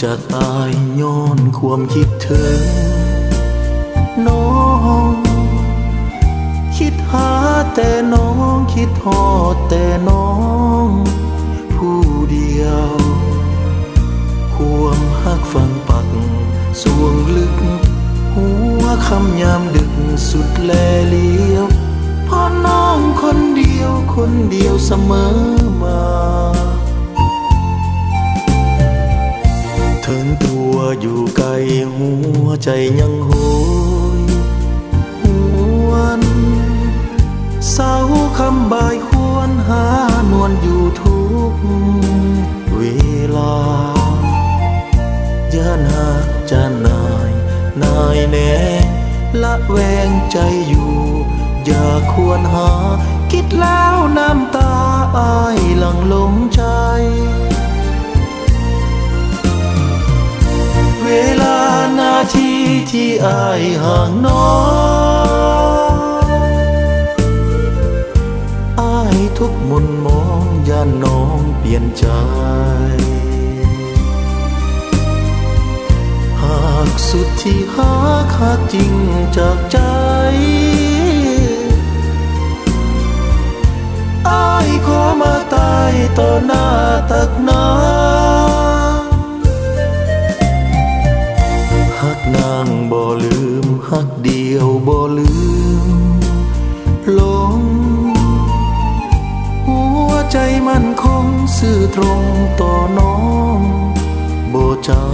จะตายย้อนความคิดถึงน้องคิดหาแต่น้องคิดฮอดแต่น้องผู้เดียวความหักฝังปักสวงลึกหัวคำยามดึกสุดแลเลี้ยวเพราะน้องคนเดียวคนเดียวเสมอมาถึงตัวอยู่ไกลหัวใจยังโหยหวนเศร้าคำบ่ายควรหานวลอยู่ทุกเวลาย่านหากจะนายแน่ละแวงใจอยู่อย่าควรหาคิดแล้วน้ำตาอ้ายหลั่งลงใจเวลานาทีที่อ้ายห่างน้องอ้ายทุกมุนมองย่านน้องเปลี่ยนใจหากสุดที่หาค่าจริงจากใจอ้ายขอมาตายต่อหน้าตักน้ำหักนางบ่ลืมหักเดียวบ่ลืมหลงหัวใจมันคงซื่อตรงต่อน้องบ่จา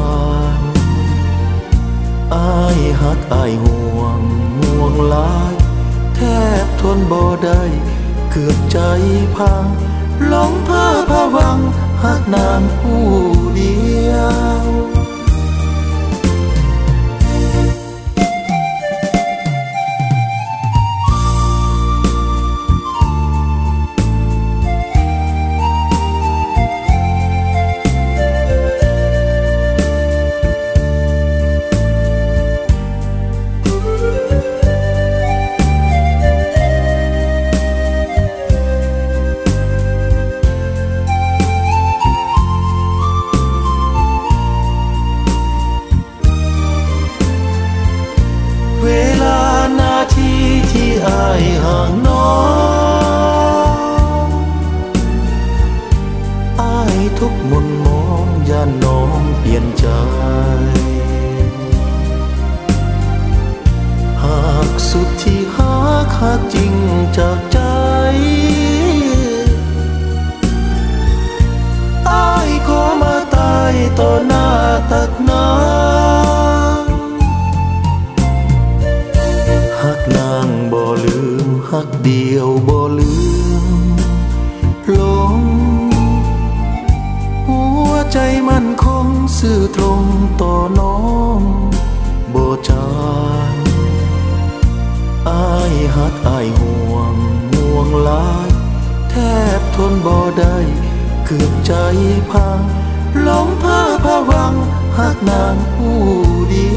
งอ้ายหักอ้ายห่วงหลายแทบทนบ่ได้เกือบใจพังหลงเพ้อพะวังหักนางผู้เดียวที่อ้ายห่างน้องอ้ายทุกมุนมองย่านน้องเปลี่ยนใจหากสุดที่หาค่าจริงจากใจอ้ายขอมาตายต่อหน้าตักน้ำนางบ่ลืมหักเดียวบ่ลืมหลงหัวใจมันคงซื่อตรงต่อน้องบ่จางอ้ายหักอ้ายห่วงหลายแทบทนบ่ได้เกือบใจพังหลงเพ้อพะวังหักนางผู้เดี